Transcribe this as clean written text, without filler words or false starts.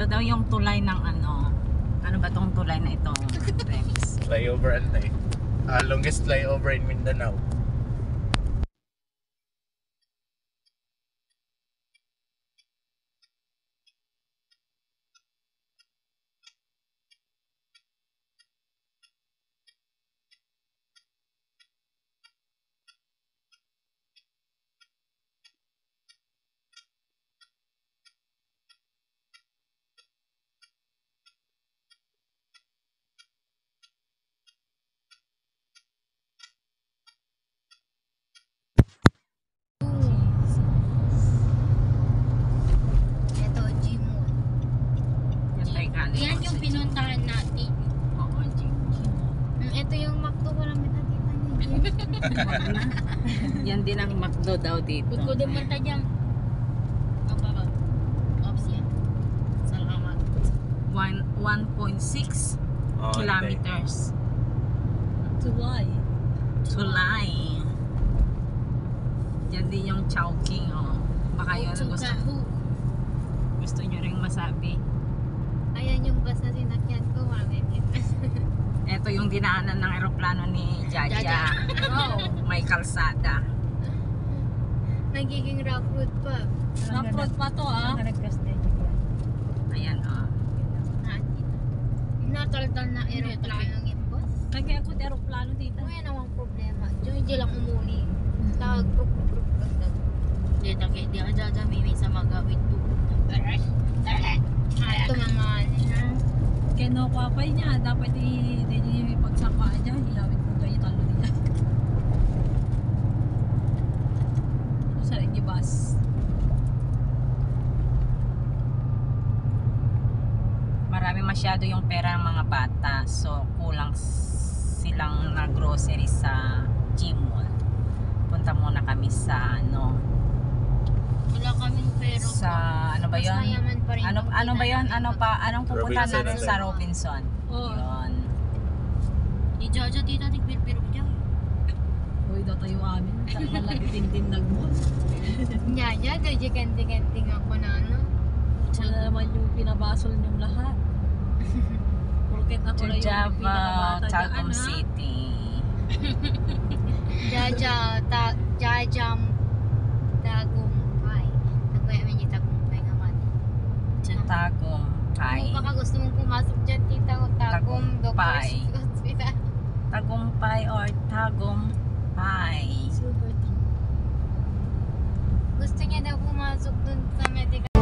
Ito daw yung tulay ng ano. Ano ba tong tulay na ito, Rex? Flyover ano eh. Longest flyover in Mindanao. Ito, Gmall. Yan tayo galing. Yan yung pinuntahan natin. Oo, Ito yung McDo, wala may nakita niya. Yan din ang McDo daw dito. Kung naman tayo Ops yan. Salamat. 1.6 kilometers. Tulay. Tulay. Yan din yung Chowking, oh. Baka yun ang gusto nyo rin masabi. Ayan yung bus na sinakyan ko, mami. Ito yung dinaanan ng eroplano ni Jaja. Jaja. Oh, may kalsada. Nagiging rough road pa. Rough road pa to ah. Ayan, oh. Nataltal na aeroplano ng bus. Kaya ako aeroplano dito. Kaya namang problema. Diyo lang umuli. Tawag, grup. Dito kaya di ka dami sa magawit to. Ito mga Kaya no kapay niya. Dapat hindi niya pagsaka dyan. Hilawin ko kayo talo nila. Sa rin yung bus. Marami masyado yung pera ng mga bata. So, kulang silang na grocery sa Gmall. Punta muna kami sa ano, wala kaming pero sa ano ba mas yun? mayaman pa rin Ano ba yun? Anong pupunta Robinson. natin sa Robinson? Oo. Yun. Di Jaja tita nagpirpiro dyan. Uy, daw tayo amin. Malagitin din nag-mall. Nyanya, doon ganting ako na ano. Wala naman yung pinabasol niyong lahat. Porket ako To na yung Java, pinabata Tagum dyan ha. City. Jajam tagumpay. Nagmayaman yung tagumpay naman. Tagumpay. Kung baka gusto mong pumasok dyan, tita ko, Tagumpay. Doctor's Hospital. Tagumpay or Tagumpay. Silver tongue. Gusto niya daw pumasok dun sa medical.